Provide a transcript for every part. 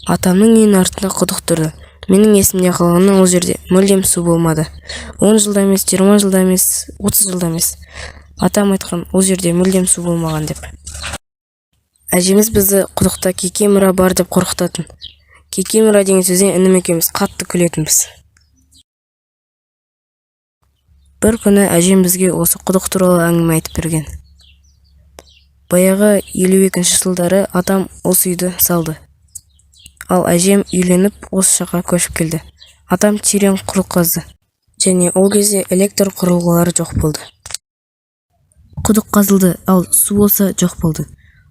Атамның үйінің артында құдық тұрды. Менің есімде қалғаны ол жерде мүлдем су болмады. 10 жылда емес, 20 жылда емес, 30 жылда емес. Атам айтқан ол жерде мүлдем су болмаған деп. Әжеміз бізді құдықта кекемұра бар деп қорқытатын. Кекемұра деген сөзден інім екеуміз қатты күлетінбіз. Бір күні әжем бізге осы құдық туралы әңгіме айтып берген. Баяғы 52-ші жылдары атам осы үйді салды. Ал әжем үйленіп осы жаққа көшіп келді. Атам терең құдық қазды. Және ол кезде электр құрылғылары жоқ болды. Құдық қазылды, ал су болса жоқ болды.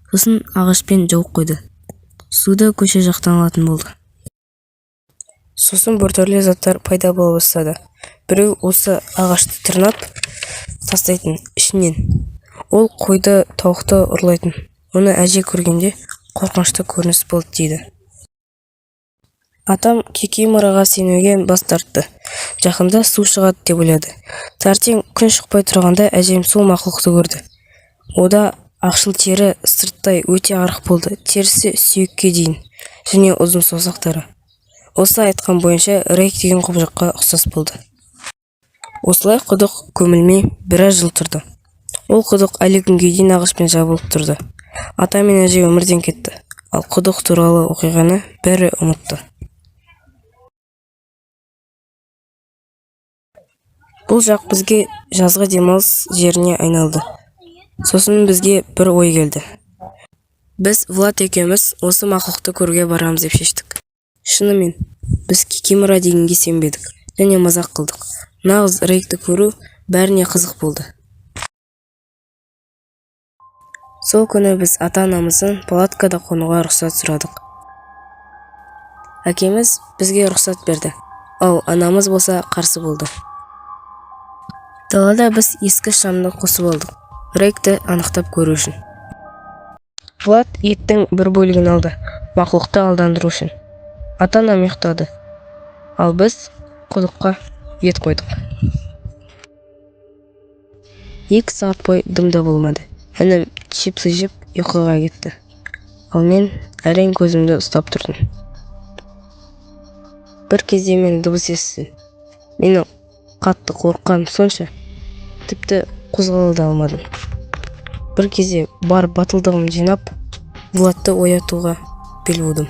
Сосын ағашпен жауып қойды. Суды көше жақтан алатын болды. Сосын біртүрлі заттар пайда бола бастады. Біреу осы ағашты тырнап тастайтын ішінен. Ол қойды, тауықты ұрлайтын. Оны әже көргенде қорқынышты көрініс болды дейді. Атам кекемұраға сенуге бас тартты. Жақында су шығады деп ойлады. Таңертең күн шықпай тұрғанда әжем сол мақұлықты көрді. Ода ақшыл тері сырттай өте арық болды. Терісі сүйекке дейін және ұзын саусақтары. Осы айтқан бойынша рейк деген құбыжыққа ұқсас болды. Осылай құдық көмілмей біраз жыл тұрды. Ол құдық әлі күнге дейін ағашпен жабылып тұрды. Ата мен әже өмірден кетті. Ал құдық туралы оқиғаны бәрі ұмытты. Бұл жақ бізге жазғы демалыс жеріне айналды. Сосын бізге бір ой келді. Біз Влад екеуміз осы мақұлықты көруге барамыз деп шештік. Шынымен, біз кекемұра дегенге сенбедік және мазақ қылдық. Нағыз рейкті көру бәріне қызық болды. Сол күні біз ата-анамыздан палаткада қонуға рұқсат сұрадық. Әкеміз бізге рұқсат берді, ал анамыз болса қарсы болды. Далада біз ескі шамды қосып алдық, рейкті анықтап көру үшін. Влад еттің бір бөлігін алды, мақұлықты алдандыру үшін. Ата-анам ұйықтады, ал біз құдыққа ет қойдық. 2 сағат бойы дымда болмады. Інім чипсы жеп ұйқыға кетті. Ал мен әрең көзімді ұстап тұрдым. Бір кезде мен дыбыс естідім. Мені қатты қорыққаным сонша, тіпті қозғала да алмадым. Бір кезде бар батылдығым жинап, Владты оятуға бел будым.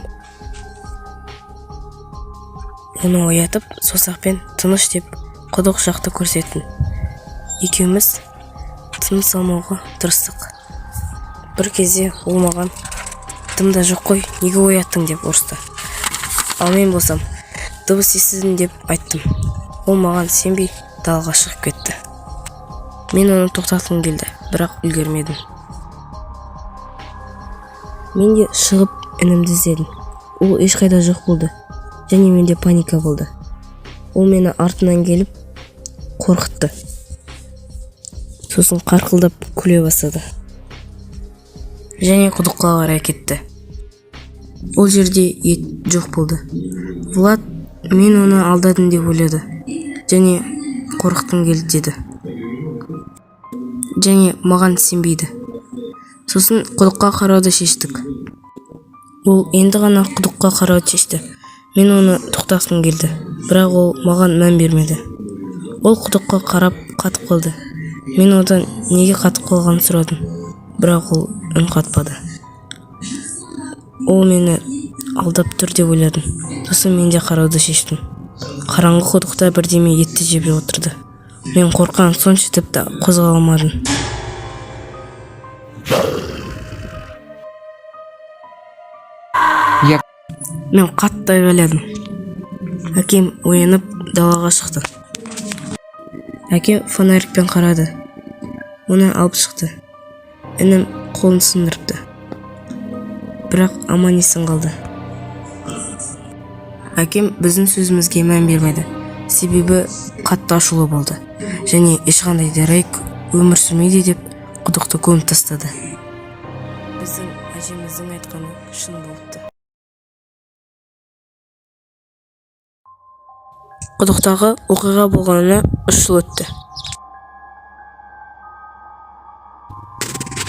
Оны оятып, саусақпен тыныш деп құдық жақты көрсеттім. Екеуміз тыныс алмауға тырыстық. Бір кезде ол маған дымда жоқ қой, неге ояттың деп ұрысты. Ал мен болсам, дыбыс естідім деп айттым. Ол маған сенбей далаға шығып кетті. Мен оны тоқтатқым келді, бірақ үлгермедім. Мен де шығып інімді іздедім. Ол ешқайда жоқ болды және менде паника болды. Ол мені артынан келіп қорқытты. Сосын қарқылдап күле бастады. Және құдыққа қарай кетті. Ол жерде ет жоқ болды. Влад мен оны алдадым деп ойлады. Және қорқытым келді деді. Және маған сенбейді. Сосын құдыққа қарауды шештік. Ол енді ғана құдыққа қарауды шешті. Мен оны тоқтатқым келді, бірақ ол маған мән бермеді. Ол құдыққа қарап қатып қалды. Мен одан неге қатып қалғанын сұрадым, бірақ ол үн қатпады. Ол мені алдап тұр деп ойладым. Сосын мен де қарауды шештім. Қараңғы құдықта бірдеме етті жеп отырды. Мен қорққан сонша тіпті қозғала алмадым. Мен қатты айғайладым. Әкем оянып далаға шықты. Әкем фонарикпен қарады. Оны алып шықты. Інім қолын сындырыпты. Бірақ аман есін қалды. Әкем біздің сөзімізге мән бермеді. Себебі қатты ашулы болды. Және ешқандай да рейк өмір сүрмейді деп құдықты көміп тастады. Біздің әжеміздің айтқаны шын болыпты. Құдықтағы оқиға болғанына 3 жыл өтті.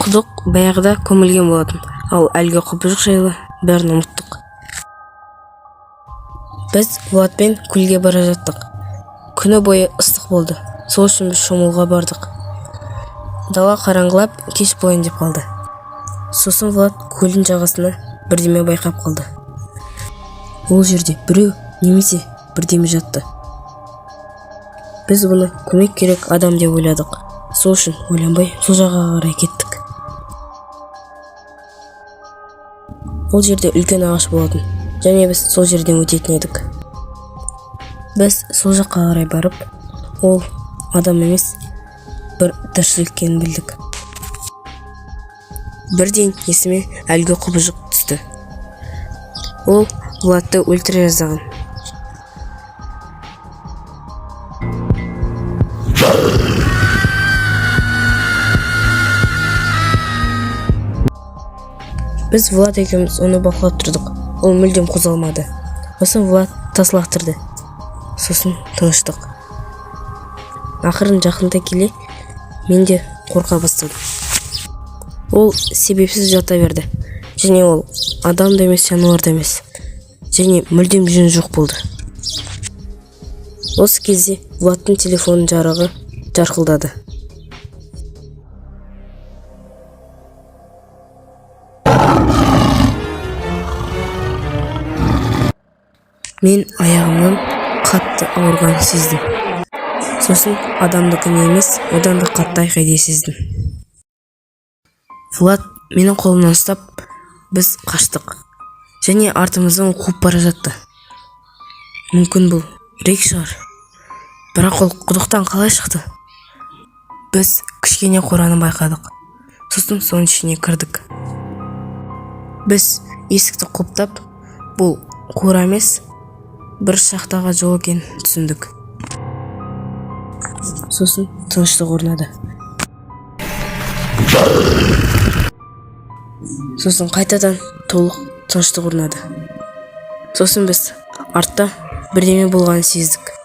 Құдық баяғыда көмілген болатын, ал әлгі құбыжық жайлы бәрін ұмыттық. Біз Владпен көлге бара жаттық. Күні бойы ыстық болды. Сол үшін біз шомылуға бардық. Дала қараңғылап, кеш болайын деп қалды. Сосын Влад көлдің жағасына бірдеме байқап қалды. Ол жерде біреу немесе бірдеме жатты. Біз бұны көмек керек адам деп ойладық. Сол үшін ойланбай сол жаққа қарай кеттік. Ол жерде үлкен ағаш болатын, және біз сол жерден өтетін едік. Біз сол жаққа қарай барып, ол адам емес, бір тіршілік екенін білдік. Бірден есіме әлгі құбыжық түсті. Ол Владты өлтіре жаздаған. Біз Влад екеуміз оны бақылап тұрдық. Ол мүлдем қозғалмады. Сосын Влад тас лақтырды. Сосын тыныштық. Ақырын жақында келе, мен де қорқа бастадым. Ол себепсіз жата берді. Және ол адам да емес, жануар да емес. Және мүлдем жын жоқ болды. Осы кезде Владтың телефонның жарығы жарқылдады. Мен аяғымнан қатты ауырғанын сездім. Сосын адамдыкіне емес, одан да қатты айқайды сездім. Влад менің қолымнан ұстап, біз қаштық. Және артымыздан қуып бара жатты. Мүмкін бұл рейк шығар. Бірақ ол құдықтан қалай шықты? Біз кішкене қораны байқадық. Сосын соның ішіне кірдік. Біз есікті құлыптап, бұл қора емес, бір шахтаға жол екенін түсіндік. Сосын тыныштық орнады. Сосын қайтадан толық тыныштық орнады. Сосын біз артта бірдеме болғанын сездік.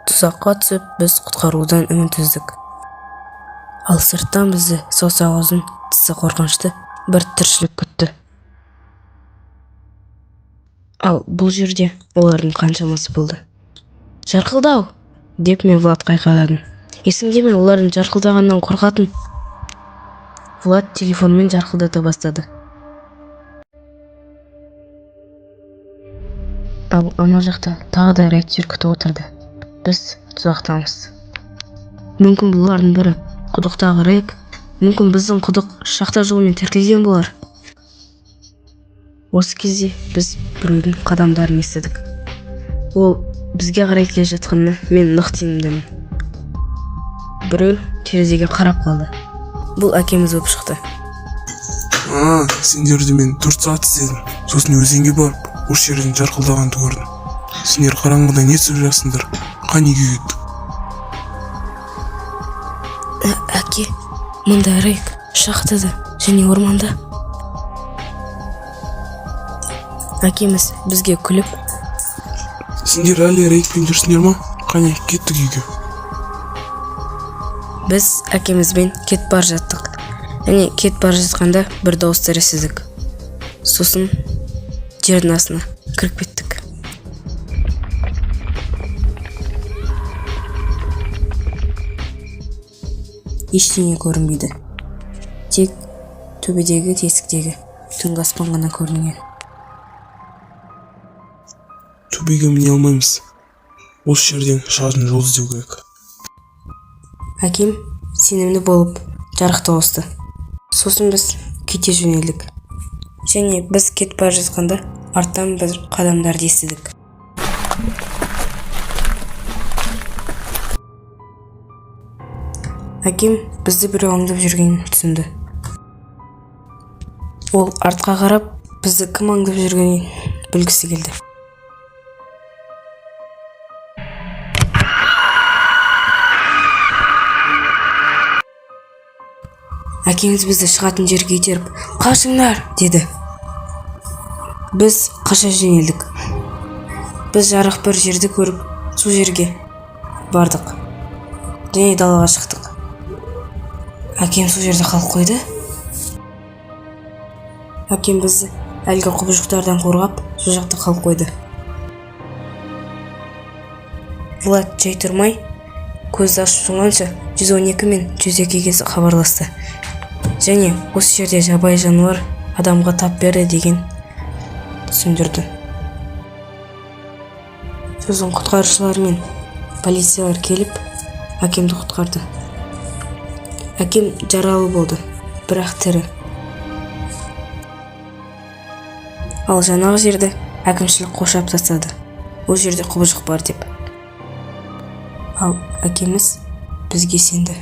Тұзаққа түсіп, біз құтқарудан үміт үздік. Ал сырттан бізді саусақ ұзын, тісі қорқынышты бір тіршілік күтті. Ал бұл жерде олардың қаншамасы болды. Жарқылдау! Деп мен Владқа айқайладым. Есіңде мен олардың жарқылдағаннан қорқатын. Влад телефонмен жарқылдата бастады. Ал ана жақта тағы да реактор күтіп отырды. Біз тұзақтамыз. Мүмкін бұлардың бірі құдықтағы рейк, мүмкін біздің құдық шахта жолымен тіркелген болар. Осы кезде біз біреудің қадамдарын естідік. Ол бізге қарай келе жатқанына мен нық сенімдімін. Біреу терезеге қарап қалды. Бұл әкеміз болып шықты. Сендерді мен 4 сағат іздедім. Сосын өзенге барып, осы жерден жарқылдағанды көрдім. Сендер қараңғыда не істеп жатсыңдар? Қане күйеттік? Әке, мұнда рейк, шахтада және орманда. Әкеміз бізге күліп: Сендер әлі рейкпен жүрсіңдер ма? Қане, кеттік үйге. Біз әкемізбен кет бар жаттық. Және кет бар жатқанда бір дауыстар естідік. Сосын жердің астына кіріп кеттік. Ештеңе көрінбейді. Тек төбедегі тесіктегі түнгі аспан ғана көрінген. Төбеге міне алмаймыз. Осы жерден шығатын жол іздеу керек. Әкем сенімді болып жарықты қосты. Сосын біз кете жөнелдік. Және біз кет бара жатқанда арттан бір қадамдарды естідік. Әкем бізді біреу аңдып жүргенін түсінді. Ол артқа қарап, бізді кім аңдып жүргенін білгісі келді. Әкеміз бізді шығатын жерге итеріп: «Қашыңдар!» деді. Біз қаша жөнелдік. Біз жарық бір жерді көріп, сол жерге бардық. Және далаға шықтық. Әкем сол жерде қалып қойды. Әкем бізді әлгі құбыжықтардан қорғап, сол жақта қалып қойды. Влад жай тұрмай, көзді ашып жұмғанша 112 мен 102-ге хабарласты. Және осы жерде жабайы жануар адамға тап берді деген түсіндірді. Сосын құтқарушылар мен полициялар келіп, әкемді құтқарды. Әкем жаралы болды, бірақ тірі. Ал жаңағы жерді әкімшілік қоршап тастады. Ол жерде құбыжық бар деп. Ал әкеміз бізге сенді.